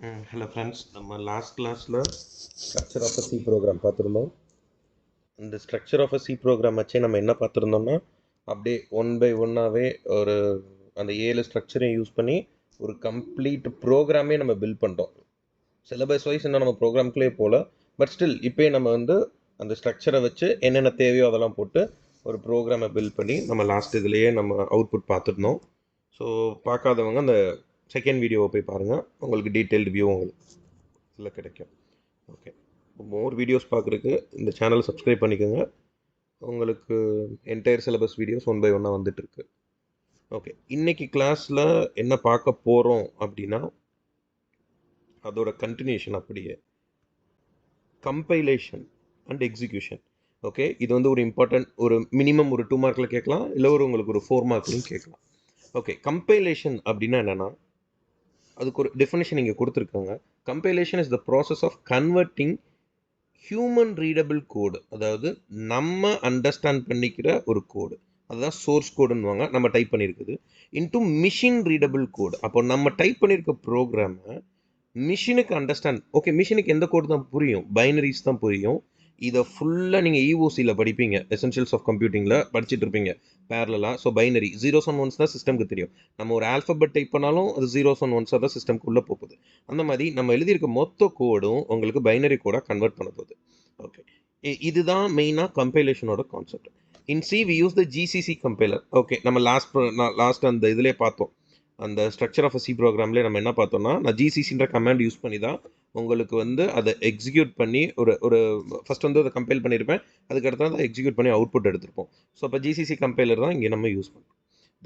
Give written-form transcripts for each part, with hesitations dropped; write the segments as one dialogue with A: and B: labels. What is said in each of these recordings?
A: Hello friends, நம்ம last கிளாஸில் structure of a C program பார்த்துருந்தோம். இந்த structure of a C program வச்சே நம்ம என்ன பார்த்துருந்தோம்னா, அப்படியே ஒன் பை ஒன்னாகவே ஒரு அந்த 7 ஸ்ட்ரக்சரையும் யூஸ் பண்ணி ஒரு கம்ப்ளீட் ப்ரோக்ராமே நம்ம பில்ட் பண்ணிட்டோம். சிலபஸ் வைஸ் இன்னும் நம்ம ப்ரோக்ராம்குள்ளே போகல, பட் ஸ்டில் இப்போயே நம்ம அந்த ஸ்ட்ரக்சரை வச்சு என்னென்ன தேவையோ அதெல்லாம் போட்டு ஒரு ப்ரோக்ராமை பில்ட் பண்ணி நம்ம லாஸ்ட் இதுலேயே நம்ம அவுட்புட் பார்த்துருந்தோம். ஸோ பார்க்காதவங்க அந்த செகண்ட் வீடியோவை போய் பாருங்கள், உங்களுக்கு டீட்டெயில்டு வியூ உங்களுக்கு இதில் கிடைக்கும். ஓகே, மோர் வீடியோஸ் பார்க்குறதுக்கு இந்த சேனலை சப்ஸ்கிரைப் பண்ணிக்கோங்க. உங்களுக்கு entire syllabus videos one by ஒன்னாக வந்துட்டுருக்கு. ஓகே, இன்றைக்கி கிளாஸில் என்ன பார்க்க போகிறோம் அப்படின்னா, அதோட கண்டினியூஷன் அப்படியே கம்பைலேஷன் அண்ட் எக்ஸிக்யூஷன். ஓகே, இது ஒரு இம்பார்ட்டன்ட், ஒரு மினிமம் ஒரு 2 மார்க்கில் கேட்கலாம், இல்லை உங்களுக்கு ஒரு 4 மார்க்லையும் கேட்கலாம். ஓகே, கம்பைலேஷன் அப்படின்னா என்னென்னா, அதுக்கு ஒரு டெஃபினேஷன் இங்கே கொடுத்துருக்காங்க. Compilation is the process of converting human readable code, அதாவது நம்ம அண்டர்ஸ்டாண்ட் பண்ணிக்கிற ஒரு கோடு, அதுதான் சோர்ஸ் கோடுன்னுவாங்க, நம்ம டைப் பண்ணியிருக்குது, இன்டூ மிஷின் ரீடபிள் கோடு. அப்போ நம்ம டைப் பண்ணியிருக்க ப்ரோக்ராமை மிஷினுக்கு அண்டர்ஸ்டாண்ட், ஓகே, மிஷினுக்கு எந்த கோடு தான் புரியும்? பைனரிஸ் தான் புரியும். இதை ஃபுல்லாக நீங்கள் இஓசியில் படிப்பீங்க, எசென்ஷியல்ஸ் ஆஃப் கம்ப்யூட்டிங்கில் படிச்சுட்டு இருப்பீங்க பேரலாக. So binary 0s and 1s தான் சிஸ்டம்க்கு தெரியும். நம்ம ஒரு ஆல்ஃபபெட் டைப் பண்ணாலும் அது 0s and 1s தான் சிஸ்டம்க்கு உள்ளே போகுது. அந்த மாதிரி நம்ம எழுதியிருக்க மொத்த கோடும் உங்களுக்கு பைனரி கோடாக கன்வெர்ட் பண்ண போகுது. ஓகே, இதுதான் மெயினாக கம்பைலேஷனோட concept. In C we use the GCC compiler. Okay, நம்ம லாஸ்ட் அந்த இதிலே பார்த்தோம், அந்த ஸ்ட்ரக்சர் ஆஃப் சி ப்ரோக்ராம்லேயே நம்ம என்ன பார்த்தோம்னா, நான் ஜிசிசின்ற கமாண்ட் யூஸ் பண்ணி தான் உங்களுக்கு அதை எக்ஸிக்யூட் பண்ணி ஒரு ஃபஸ்ட் அதை கம்பைல் பண்ணியிருப்பேன், அதுக்கடுத்து அதை எக்ஸிக்யூட் பண்ணி அவுட்புட் எடுத்திருப்போம். ஸோ அப்போ ஜிசிசி கம்பைலர் தான் இங்கே நம்ம யூஸ் பண்ணுறோம்.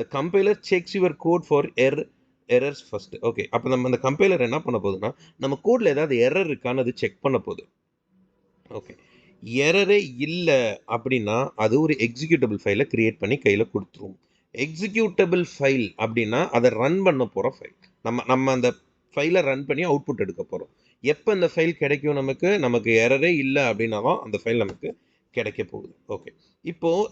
A: The compiler checks your code for errors first. Okay, அப்போ நம்ம அந்த கம்பைலர் என்ன பண்ண போகுதுன்னா, நம்ம கோடில் ஏதாவது எரர் இருக்கான்னு அது செக் பண்ண போகுது. ஓகே, எரரே இல்லை அப்படின்னா அது ஒரு எக்ஸிக்யூட்டபிள் ஃபைலை கிரியேட் பண்ணி கையில் கொடுத்துரும். எக்ஸிக்யூட்டபிள் ஃபைல் அப்படின்னா அதை ரன் பண்ண போகிற ஃபைல். நம்ம அந்த ஃபைலை ரன் பண்ணி அவுட்புட் எடுக்க போகிறோம். எப்போ அந்த ஃபைல் கிடைக்கும்? நமக்கு எரரே இல்லை அப்படின்னா தான் அந்த ஃபைல் நமக்கு கிடைக்க போகுது. ஓகே, இப்போது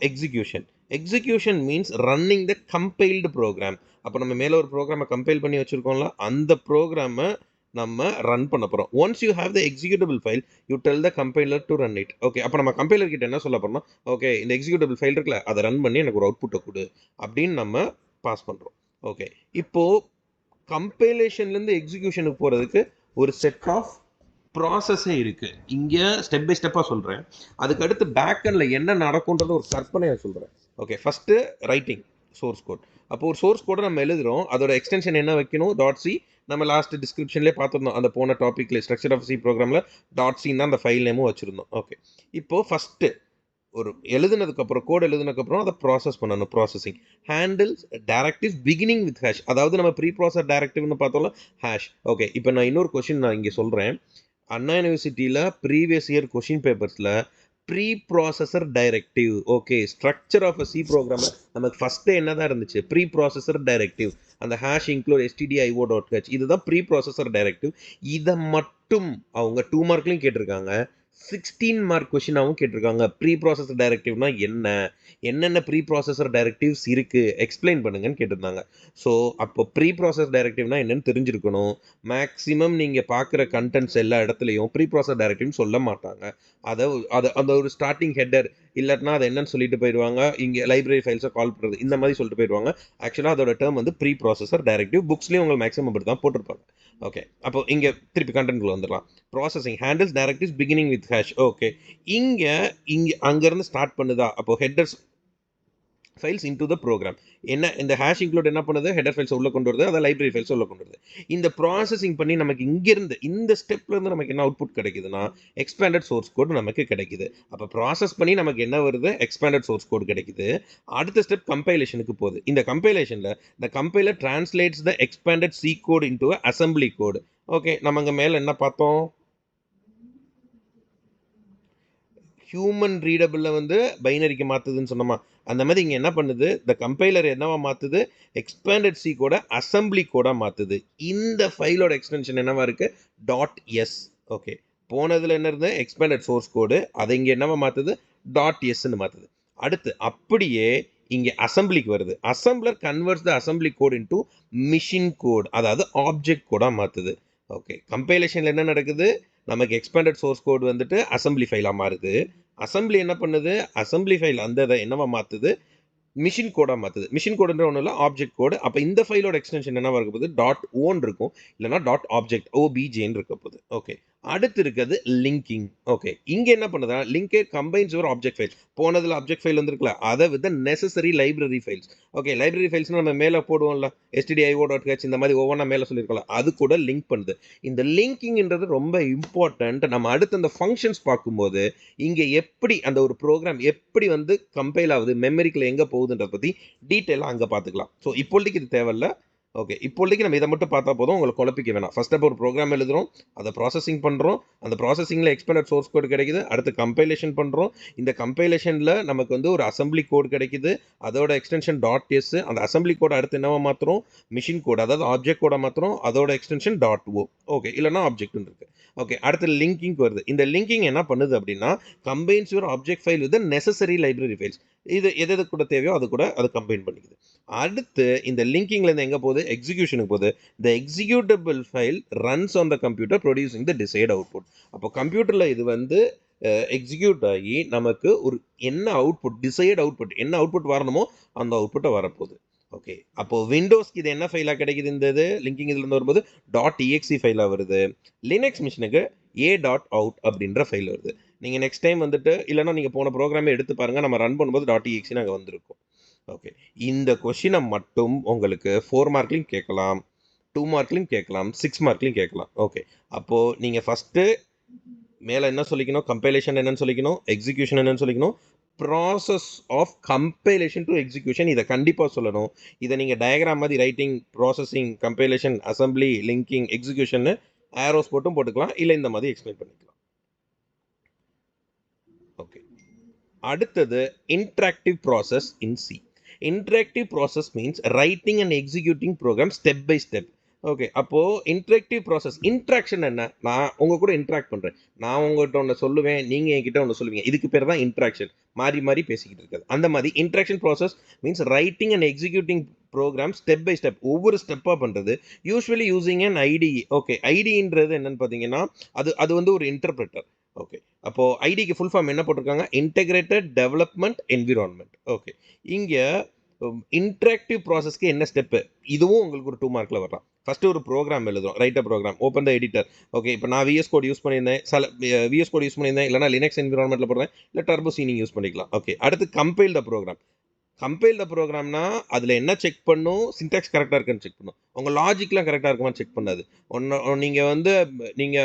A: execution means running the compiled program. அப்போ நம்ம மேலே ஒரு ப்ரோக்ராமை கம்பைல் பண்ணி வச்சுருக்கோம்ல, அந்த ப்ரோக்ராமை நம்ம ரன் பண்ண போகிறோம். Once you have the executable file, you tell the compiler to run it. Okay, அப்போ நம்ம கம்பைலர் கிட்ட என்ன சொல்ல போகிறோம்னா, ஓகே, இந்த எக்ஸிக்யூட்டபிள் ஃபைல் இருக்குல்ல, அதை ரன் பண்ணி எனக்கு ஒரு அவுட்புட்டை கொடு அப்படின்னு நம்ம பாஸ் பண்ணுறோம். ஓகே, இப்போது கம்பைலேஷன்லேருந்து எக்ஸிக்யூஷனுக்கு போகிறதுக்கு ஒரு செட் ஆஃப் ப்ராசஸே இருக்குது. இங்கே ஸ்டெப் பை ஸ்டெப்பாக சொல்கிறேன், அதுக்கடுத்து பேக்கெண்டில் என்ன நடக்கும்ன்றத ஒரு கற்பனையாக சொல்கிறேன். Okay, first writing source code. அப்போ ஒரு சோர்ஸ் கோடை நம்ம எழுதுகிறோம், அதோட எக்ஸ்டென்ஷன் என்ன வைக்கணும்? .c. நம்ம லாஸ்ட் டிஸ்கிரிப்ஷன்லேயே பார்த்துருந்தோம், அந்த போன டாப்பிக்கில் ஸ்ட்ரக்சர் ஆஃப் சி ப்ரோக்ராமில் .c தான் அந்த ஃபைல் நேமும் வச்சுருந்தோம். ஓகே, இப்போது ஃபஸ்ட்டு ஒரு எழுதுனதுக்கப்புறம், கோட் எழுதுனதுக்கப்புறம் அதை ப்ராசஸ் பண்ணணும். Processing handles directive beginning with hash, அதாவது நம்ம ப்ரீ ப்ராசஸ் டைரக்டிவ்னு பார்த்தோம்ல, ஹேஷ். ஓகே, இப்போ நான் இன்னொரு கொஷின் நான் இங்கே சொல்கிறேன். அண்ணா யூனிவர்சிட்டியில் ப்ரீவியஸ் இயர் கொஷின் பேப்பர்ஸில் preprocessor directive, okay, structure of a C program நமக்கு ஃபஸ்ட்டு என்ன தான் இருந்துச்சு? ப்ரீ ப்ராசஸர் டைரக்டிவ், அந்த ஹேஷ் இன்க்ளூட் stdio.h, இதுதான் ப்ரீ ப்ராசஸர் டைரக்டிவ். இதை மட்டும் அவங்க 2 மார்க்லையும் கேட்டிருக்காங்க, 16 மார்க் கொஷினாகவும் கேட்டிருக்காங்க. ப்ரீ ப்ராசஸர் டைரக்டிவ்னா என்னென்ன ப்ரீ ப்ராசஸர் டைரக்டிவ்ஸ் இருக்குது எக்ஸ்பிளைன் பண்ணுங்கன்னு கேட்டிருந்தாங்க. ஸோ அப்போ ப்ரீ ப்ராசஸ் டைரக்டிவ்னா என்னென்னு தெரிஞ்சிருக்கணும். மேக்ஸிமம் நீங்கள் பார்க்குற கண்டென்ட்ஸ் எல்லா இடத்துலையும் ப்ரீ ப்ராசஸ் டைரக்டிவ்னு சொல்ல மாட்டாங்க. அதை அந்த ஒரு ஸ்டார்டிங் ஹெட்டர் இல்லைன்னா அதை என்னன்னு சொல்லிட்டு போயிடுவாங்க, இங்கே லைப்ரரி ஃபைல்ஸை கால் பண்ணுறது, இந்த மாதிரி சொல்லிட்டு போயிடுவாங்க. ஆக்சுவலாக அதோட டேர்ம் ப்ரீ ப்ராசஸர் டைரக்டிவ். புக்ஸ்லேயும் உங்களுக்கு மேக்ஸிமம் அப்படி தான் போட்டிருப்பாங்க. ஓகே, அப்போ இங்கே திருப்பி கண்டென்ட்குள்ள வந்துடலாம். Processing handles directives beginning with hash. Okay, இங்கே அங்கேருந்து ஸ்டார்ட் பண்ணுதா? அப்போ headers files into the program. என்ன இந்த ஹேஷ் இன்க்ளூட் என்ன பண்ணுது? ஹெடர் ஃபைல்ஸ் உள்ள கொண்டு வருது, அதை லைப்ரரி ஃபைல்ஸ் உள்ள கொண்டு வருது. இந்த ப்ராசஸிங் பண்ணி நமக்கு இங்கிருந்து இந்த ஸ்டெப்லேருந்து நமக்கு என்ன அவுட்புட் கிடைக்குதுன்னா, எக்ஸ்பேண்டட் சோர்ஸ் கோடு நமக்கு கிடைக்குது. அப்போ ப்ராசஸ் பண்ணி நமக்கு என்ன வருது? எக்ஸ்பேண்டட் சோர்ஸ் கோடு கிடைக்குது. அடுத்த ஸ்டெப் கம்பைலேஷனுக்கு போகுது. இந்த கம்பைலேஷனில் the compiler translates the expanded C code into assembly code. Okay, நம்ம இங்கே மேலே என்ன பார்த்தோம்? ஹியூமன் ரீடபிளில் பைனரிக்கு மாற்றுதுன்னு சொன்னோமா, அந்த மாதிரி இங்கே என்ன பண்ணுது? இந்த கம்பைலர் என்னவா மாற்றுது? எக்ஸ்பேண்டட் சி கோட அசம்பிளி கோடாக மாற்றுது. இந்த ஃபைலோட எக்ஸ்டென்ஷன் என்னவா இருக்குது? .s. ஓகே, போனதில் என்ன இருந்தது? எக்ஸ்பேண்டட் சோர்ஸ் கோடு, அதை இங்கே என்னவா மாற்றுது? .sன்னு மாற்றுது. அடுத்து அப்படியே இங்கே அசம்பிளிக்கு வருது. Assembler converts the assembly code into machine code, அதாவது ஆப்ஜெக்ட் கோடாக மாற்றுது. ஓகே, கம்பைலேஷனில் என்ன நடக்குது, நமக்கு எக்ஸ்பேண்டட் சோர்ஸ் கோட் வந்துட்டு அசம்பிளி ஃபைலாக மாறுது. அசம்பிளி என்ன பண்ணுது, அசம்பிளி ஃபைல் அந்த இதை என்னவா மாற்றுது, மிஷின் கோடாக மாற்றுது. மிஷின் கோடுன்ற ஒன்றும் இல்லை, ஆப்ஜெக்ட் கோடு. அப்போ இந்த ஃபைலோட எக்ஸ்டென்ஷன் என்னவா இருக்க போகுது, டாட் ஓன் இருக்கும், இல்லைனா டாட் ஆப்ஜெக்ட் ஓபிஜேன்னு இருக்க போகுது. ஓகே, அடுத்து இருக்கிறது லிங்கிங். ஓகே, இங்கே என்ன பண்ணுதா, லிங்கே கம்பைன்ஸ் ஒரு ஆப்ஜெக்ட் ஃபைல். போனதில் ஆப்ஜெக்ட் ஃபைல் வந்துருக்குல்ல, அதை with necessary library files. Okay, library ஃபைல்ஸ்னு நம்ம மேலே போடுவோம்ல, stdio.h இந்த மாதிரி ஒவ்வொன்றா மேலே சொல்லியிருக்கோம்ல, அது கூட லிங்க் பண்ணுது. இந்த லிங்கிங்ன்றது ரொம்ப இம்பார்ட்டன்ட். நம்ம அடுத்து அந்த ஃபங்க்ஷன்ஸ் பார்க்கும்போது இங்கே எப்படி அந்த ஒரு ப்ரோக்ராம் எப்படி வந்து கம்பைல் ஆகுது, மெமரிக்குள்ள எங்கே போகுதுன்றத பற்றி டீட்டெயிலாக அங்கே பார்த்துக்கலாம். ஸோ இப்போதைக்கு இது தேவையில்ல. ஓகே, இப்போதைக்கு நம்ம இதை மட்டும் பார்த்தா போதும், உங்களுக்கு குழப்பிக்க வேணாம். ஃபர்ஸ்ட் அப்போ ஒரு ப்ரோக்ராம் எழுதுறோம், அதை ப்ராசஸிங் பண்ணுறோம், அந்த ப்ராசஸிங்கில் எக்ஸ்பேண்டட் சோர்ஸ் கோட் கிடைக்குது, அடுத்து கம்பைலேஷன் பண்ணுறோம். இந்த கம்பைலேஷனில் நமக்கு வந்து ஒரு அசம்பிளி கோட் கிடைக்குது, அதோட எக்ஸ்டென்ஷன் டாட் எஸ். அந்த அசம்பிளி கோட் அடுத்து என்னவா மாற்றுறோம், மிஷின் கோட், அதாவது ஆப்ஜெக்ட் கோடை மாற்றுறோம், அதோட எக்ஸ்டென்ஷன் டாட் ஓ. ஓகே, இல்லைனா ஆப்ஜெக்ட்னு இருக்கு. ஓகே, அடுத்து லிங்கிங் வருது. இந்த லிங்கிங் என்ன பண்ணுது அப்படின்னா, combines your object file with necessary library files. இது எது கூட தேவையோ அது கூட அது கம்பைன் பண்ணிக்குது. அடுத்து இந்த லிங்கிங்லேருந்து எங்கே போகுது, எக்ஸிக்யூஷனுக்கு போகுது. The executable file runs on the computer producing the desired output. அப்போ கம்ப்யூட்டரில் இது வந்து எக்ஸிக்யூட் ஆகி நமக்கு ஒரு என்ன அவுட்புட், டிசைட் அவுட்புட், என்ன அவுட்புட் வரணுமோ அந்த அவுட்புட்டை வரப்போகுது. ஓகே, அப்போது விண்டோஸ்க்கு இது என்ன ஃபைலாக கிடைக்குது, இந்த இது லிங்கிங் இதுலேருந்து வரும்போது .exe ஃபைலாக வருது. லினக்ஸ் மிஷினுக்கு a.out அப்படின்ற ஃபைல் வருது. நீங்கள் நெக்ஸ்ட் டைம் வந்துட்டு இல்லைனா நீங்கள் போன ப்ரோக்ராமே எடுத்து பாருங்கள், நம்ம ரன் பண்ணும்போது .exe அங்கே வந்திருக்கும். ஓகே, இந்த கொஷினை மட்டும் உங்களுக்கு 4 மார்க்லையும் கேட்கலாம், 2 மார்க்லையும் கேட்கலாம், 6 மார்க்லையும் கேட்கலாம். ஓகே, அப்போது நீங்கள் ஃபஸ்ட்டு மேலே என்ன சொல்லிக்கணும், கம்பைலேஷன் என்னன்னு சொல்லிக்கணும், எக்ஸிக்யூஷன் என்னன்னு சொல்லிக்கணும், process of compilation to execution இதை கண்டிப்பாக சொல்லணும். இதை நீங்கள் டயக்ராம் மாதிரி writing, processing, compilation, assembly, linking, execution arrows போட்டும் போட்டுக்கலாம், இல்லை இந்த மாதிரி எக்ஸ்பிளைன் பண்ணிக்கலாம். ஓகே, அடுத்தது interactive process in C. Interactive process means writing and executing program step by step. Okay, அப்போது இன்டராக்டிவ் ப்ராசஸ், இன்ட்ராக்ஷன் என்ன, நான் உங்கள் கூட இன்ட்ராக்ட் பண்ணுறேன், நான் உங்கள்கிட்ட ஒன்று சொல்லுவேன், நீங்கள் என்கிட்ட ஒன்று சொல்லுவீங்க, இதுக்கு பேர் தான் இன்ட்ராக்ஷன். மாறி மாறி பேசிக்கிட்டு இருக்காது. அந்த மாதிரி interaction process means writing and executing program step by step, ஒவ்வொரு ஸ்டெப்பாக பண்ணுறது. Usually using an IDE. Okay, ஐடின்றது என்னன்னு பார்த்தீங்கன்னா அது வந்து ஒரு இன்டர்பிரட்டர். ஓகே, அப்போது ஐடிக்கு ஃபுல் ஃபார்ம் என்ன போட்டிருக்காங்க, இன்டெகிரேட்டட் டெவலப்மெண்ட் என்விரான்மெண்ட். ஓகே, இங்கே இன்டராக்டிவ் ப்ராசஸ்க்கு என்ன ஸ்டெப்பு, இதுவும் உங்களுக்கு ஒரு 2 மார்க்கில் வரலாம். ஃபஸ்ட்டு ஒரு ப்ரோக்ராம் எழுதுறோம், write a program, open the editor. Okay, இப்போ நான் விஎஸ் கோட் யூஸ் பண்ணியிருந்தேன், விஎஸ் கோட் யூஸ் பண்ணியிருந்தேன், இல்லைனா லினக்ஸ் என்விரான்மெண்ட்டில் போடுறேன், இல்லை டர்போ சீனிங் யூஸ் பண்ணிக்கலாம். ஓகே, அடுத்து compile the program. Compile the ப்ரோக்ராம்னா அதில் என்ன செக் பண்ணும், சின்டாக்ஸ் கரெக்டாக இருக்கான்னு செக் பண்ணும், உங்கள் லாஜிக்லாம் கரெக்டாக இருக்குமான்னு செக் பண்ணாது. நீங்கள்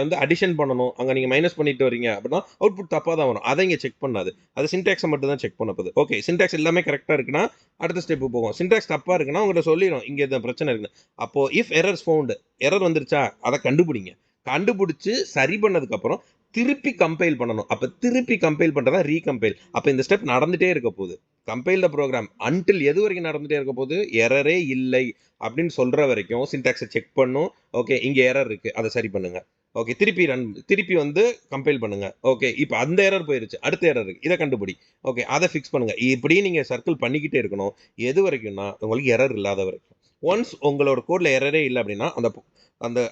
A: வந்து அடிஷன் பண்ணணும், அங்கே நீங்கள் மைனஸ் பண்ணிட்டு வரீங்க அப்படின்னா அவுட்புட் தப்பாக தான் வரும், அதை இங்கே செக் பண்ணாது. அது சின்டாக்ஸை மட்டும் தான் செக் பண்ண போகுது. ஓகே, சின்டாக்ஸ் எல்லாமே கரெக்டாக இருக்குன்னா அடுத்த ஸ்டெப்பு போகும். சின்டாக்ஸ் தப்பாக இருக்குன்னா உங்கள்கிட்ட சொல்லிடும் இங்கே இந்த பிரச்சனை இருக்குன்னு. அப்போது இஃப் எரர்ஸ் ஃபவுண்டு, எரர் வந்துருச்சா அதை கண்டுபிடிங்க, கண்டுபிடிச்சி சரி பண்ணதுக்கப்புறம் திருப்பி கம்பைல் பண்ணணும். அப்போ திருப்பி கம்பைல் பண்ணுறதா ரீகம்பைல். அப்போ இந்த ஸ்டெப் நடந்துகிட்டே இருக்க போகுது. கம்பைல் த ப்ரோக்ராம் அன்டில் எது வரைக்கும் நடந்துகிட்டே இருக்க போகுது, எரரே இல்லை அப்படின்னு சொல்கிற வரைக்கும் சின்டாக்ஸை செக் பண்ணும். ஓகே, இங்கே எரர் இருக்குது, அதை சரி பண்ணுங்க. ஓகே, திருப்பி வந்து கம்பைல் பண்ணுங்க. ஓகே, இப்போ அந்த எரர் போயிருச்சு, அடுத்த எரர் இருக்குது, இதை கண்டுபிடி. ஓகே, அதை ஃபிக்ஸ் பண்ணுங்க. இப்படி நீங்கள் சர்க்கிள் பண்ணிக்கிட்டே இருக்கணும். எது வரைக்கும்னா உங்களுக்கு எரர் இல்லாத வரைக்கும். ஒன்ஸ் உங்களோட கோடில் எரரே இல்லை அப்படின்னா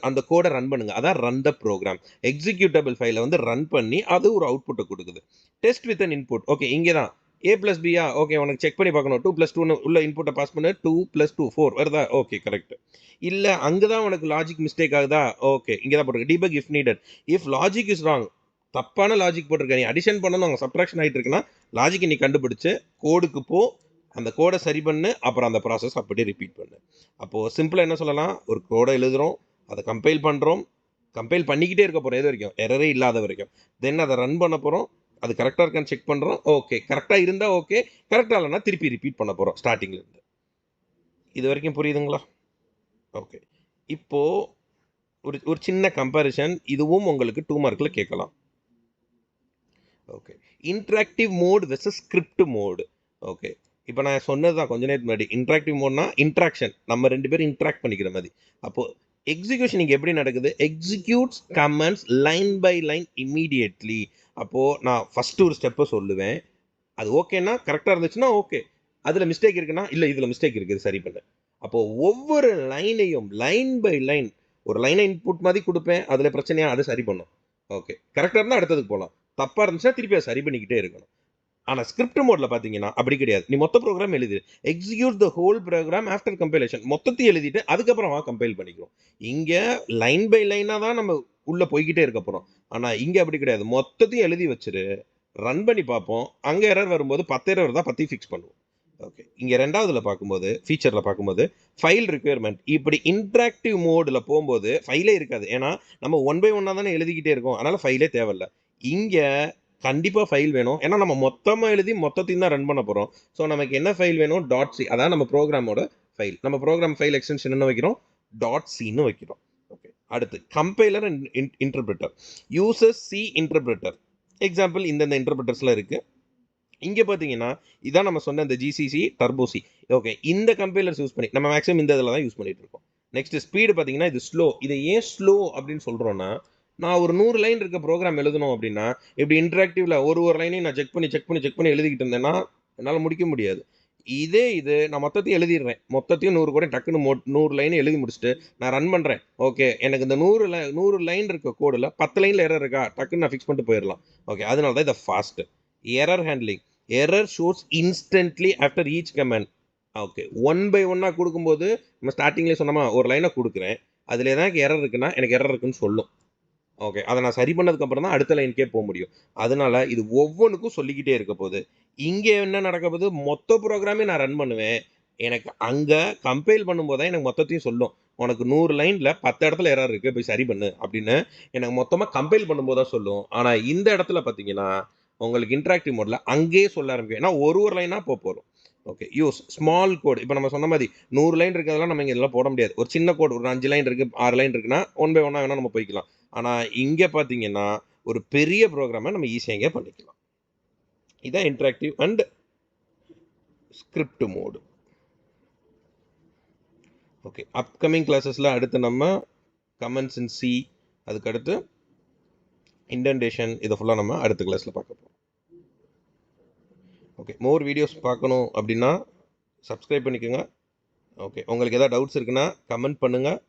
A: அந்த கோடை ரன் பண்ணுங்க. அதான் ரன் த ப்ரோக்ராம். எக்ஸிக்யூட்டபிள் ஃபைலை வந்து ரன் பண்ணி அது ஒரு அவுட்புட்டை கொடுக்குது. Test with an input. Okay, இங்கே தான் a + b ஓகே, உனக்கு செக் பண்ணி பார்க்கணும். 2 + 2 உள்ள இன்புட்டை பாஸ் பண்ணு, 2 + 2 4 வருதா, ஓகே கரெக்ட். இல்லை அங்கே தான் உனக்கு லாஜிக் மிஸ்டேக் ஆகுதா, ஓகே இங்கே தான் போட்டிருக்கு debug if needed. If logic is wrong, தப்பான லாஜிக் போட்டிருக்க, நீ அடிஷன் பண்ணணும், அங்கே சப்ட்ராக்ஷன் ஆகிட்டு இருக்குன்னா லாஜிக்கை நீ கண்டுபிடிச்சு கோடுக்கு போ, அந்த கோடை சரி பண்ணு, அப்புறம் அந்த ப்ராசஸ் அப்படியே ரிப்பீட் பண்ணு. அப்போது சிம்பிளாக என்ன சொல்லலாம், ஒரு கோடை எழுதுகிறோம், அதை கம்பைல் பண்ணுறோம், கம்பைல் பண்ணிக்கிட்டே இருக்க போகிறோம் எது வரைக்கும், எரரே இல்லாத வரைக்கும். தென் அதை ரன் பண்ண போகிறோம், அது கரெக்டாக இருக்கான்னு செக் பண்ணுறோம். ஓகே, கரெக்டாக இருந்தால் ஓகே, கரெக்டாக இல்லைன்னா திருப்பி ரிப்பீட் பண்ண போகிறோம் ஸ்டார்டிங்லேருந்து. இது வரைக்கும் புரியுதுங்களா? ஓகே, இப்போது ஒரு சின்ன கம்பேரிசன், இதுவும் உங்களுக்கு 2 மார்க்கில் கேட்கலாம். Okay, interactive mode versus script mode. Okay, இப்போ நான் சொன்னது தான் கொஞ்ச நேரத்துக்கு முன்னாடி, இன்ட்ராக்டிவ் மோட்னா இன்ட்ராக்ஷன், நம்ம 2 பேரும் இன்ட்ராக்ட் பண்ணிக்கிற மாதிரி. அப்போது எக்ஸிக்யூஷன் இங்கே எப்படி நடக்குது, executes commands line by line immediately. அப்போது நான் ஃபஸ்ட்டு ஒரு ஸ்டெப்பை சொல்லுவேன், அது ஓகேன்னா கரெக்டாக இருந்துச்சுன்னா ஓகே, அதில் மிஸ்டேக் இருக்குன்னா இல்லை இதில் மிஸ்டேக் இருக்குது சரி பண்ண. அப்போது ஒவ்வொரு லைனையும் லைன் பை லைன் ஒரு லைனை இன்புட் மாதிரி கொடுப்பேன், அதில் பிரச்சனையா அதை சரி பண்ணும். ஓகே, கரெக்டாக இருந்தால் அடுத்ததுக்கு போகலாம், தப்பாக இருந்துச்சுன்னா திருப்பி அதை சரி பண்ணிக்கிட்டே இருக்கணும். ஆனால் ஸ்கிரிப்ட் மோடில் பார்த்தீங்கன்னா அப்படி கிடையாது. நீ மொத்த ப்ரோக்ராம் எழுது, execute the whole program after compilation, மொத்தத்தையும் எழுதிட்டு அதுக்கப்புறமா கம்பைல் பண்ணிக்கிறோம். இங்கே லைன் பை லைனாக தான் நம்ம உள்ளே போய்கிட்டே இருக்க போகிறோம். ஆனால் இங்கே அப்படி கிடையாது, மொத்தத்தையும் எழுதி வச்சுரு, ரன் பண்ணி பார்ப்போம். அங்கே எரர் வரும்போது 10 எரர் தான் 10 ஃபிக்ஸ் பண்ணுவோம். ஓகே, இங்கே ரெண்டாவதுல பார்க்கும்போது, ஃபீச்சரில் பார்க்கும்போது ஃபைல் ரிக்யர்மெண்ட், இப்படி இன்ட்ராக்டிவ் மோடில் போகும்போது ஃபைலே இருக்காது. ஏன்னா நம்ம 1 பை 1 தானே எழுதிக்கிட்டே இருக்கோம், அதனால் ஃபைலே தேவையில்லை. இங்கே கண்டிப்பாக ஃபைல் வேணும், ஏன்னா நம்ம மொத்தமாக எழுதி மொத்தத்தையும் தான் ரன் பண்ண போகிறோம். ஸோ நமக்கு என்ன ஃபைல் வேணும், .c, அதான் நம்ம ப்ரோக்ராமோட ஃபைல். நம்ம ப்ரோக்ராம் ஃபைல் எக்ஸ்டென்ஷன் என்ன வைக்கிறோம், .cன்னு வைக்கிறோம். ஓகே, அடுத்து compiler and interpreter, uses C interpreter. Example இந்தந்த இன்டர்பிரிட்டர்ஸ்லாம் இருக்குது. இங்கே பார்த்தீங்கன்னா இதான் நம்ம சொன்ன இந்த ஜிசிசி டர்போசி. ஓகே, இந்த கம்பைலர்ஸ் யூஸ் பண்ணி நம்ம மேக்ஸிமம் இந்த இதில் தான் யூஸ் பண்ணிட்டு இருக்கோம். நெக்ஸ்ட் ஸ்பீடு பார்த்தீங்கன்னா இது ஸ்லோ. இதை ஏன் ஸ்லோ அப்படின்னு சொல்கிறோன்னா, நான் ஒரு 100 லைன் இருக்க ப்ரோக்ராம் எழுதணும் அப்படின்னா இப்படி இன்ட்ராக்டிவ்ல ஒரு லைனையும் நான் செக் பண்ணி எழுதிக்கிட்டு இருந்தேன்னா என்னால் முடிக்க முடியாது. இது நான் மொத்தத்தையும் எழுதிடுறேன், மொத்தத்தையும் 100 கூட டக்குன்னு 100 லைனை எழுதி முடிச்சுட்டு நான் ரன் பண்ணுறேன். ஓகே, எனக்கு இந்த 100 லைன் இருக்க கோடில் 10 லைனில் எரர் இருக்கா, டக்குன்னு நான் ஃபிக்ஸ் பண்ணிட்டு போயிடலாம். ஓகே, அதனால தான் இதை fast. Error handling, error shows instantly after each command. Okay, 1 by 1 கொடுக்கும்போது நம்ம ஸ்டார்டிங்லேயே சொன்னோமா, ஒரு லைனை கொடுக்குறேன், அதில் எதாவது எரர் இருக்குன்னா எனக்கு எரர் இருக்குன்னு சொல்லும். ஓகே, அதை நான் சரி பண்ணதுக்கப்புறம் தான் அடுத்த லைனுக்கே போக முடியும். அதனால இது ஒவ்வொன்றுக்கும் சொல்லிக்கிட்டே இருக்க போகுது. இங்கே என்ன நடக்க போகுது, மொத்த ப்ரோக்ராமே நான் ரன் பண்ணுவேன், எனக்கு அங்கே கம்பைல் பண்ணும்போது தான் எனக்கு மொத்தத்தையும் சொல்லும். உனக்கு 100 லைனில் 10 இடத்துல எரர் இருக்குது, போய் சரி பண்ணு அப்படின்னு எனக்கு மொத்தமாக கம்பைல் பண்ணும்போது தான் சொல்லும். ஆனால் இந்த இடத்துல பார்த்தீங்கன்னா உங்களுக்கு இன்ட்ராக்டிவ் மோடில் அங்கேயே சொல்ல ஆரம்பிக்கும், ஏன்னா ஒரு லைனாக போகிறோம். ஓகே, யூஸ் ஸ்மால் கோடு. இப்போ நம்ம சொன்ன மாதிரி 100 லைன் இருக்கிறதெல்லாம் நம்ம இங்கே இதெல்லாம் போட முடியாது. ஒரு சின்ன கோடு, ஒரு 5 லைன் இருக்குது, 6 லைன் இருக்குன்னா 1 பை 1 வேணால் நம்ம போய்க்கலாம். ஆனால் இங்கே பார்த்தீங்கன்னா ஒரு பெரிய ப்ரோக்ராமை நம்ம ஈஸியாக இங்கே பண்ணிக்கலாம். இதான் interactive and script mode. Okay, upcoming கிளாஸஸில் அடுத்து நம்ம கமெண்ட்ஸ் இன் சி, அதுக்கடுத்து இண்டென்டேஷன், இதை ஃபுல்லாக நம்ம அடுத்த கிளாஸில் பார்க்க போகிறோம். ஓகே, மோர் வீடியோஸ் பார்க்கணும் அப்படின்னா சப்ஸ்கிரைப் பண்ணிக்கோங்க. ஓகே, உங்களுக்கு எதாவது டவுட்ஸ் இருக்குன்னா கமெண்ட் பண்ணுங்கள்,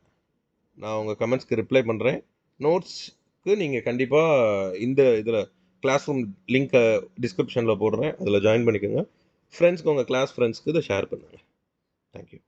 A: நான் உங்கள் கமெண்ட்ஸ்க்கு ரிப்ளை பண்ணுறேன். நோட்ஸ்க்கு நீங்கள் கண்டிப்பாக இந்த இதில் கிளாஸ் ரூம் லிங்க்கை டிஸ்கிரிப்ஷனில் போடுறேன், அதில் ஜாயின் பண்ணிக்கோங்க. ஃப்ரெண்ட்ஸ்க்கு, உங்கள் கிளாஸ் ஃப்ரெண்ட்ஸ்க்கு இதை ஷேர் பண்ணுங்கள். தேங்க்யூ.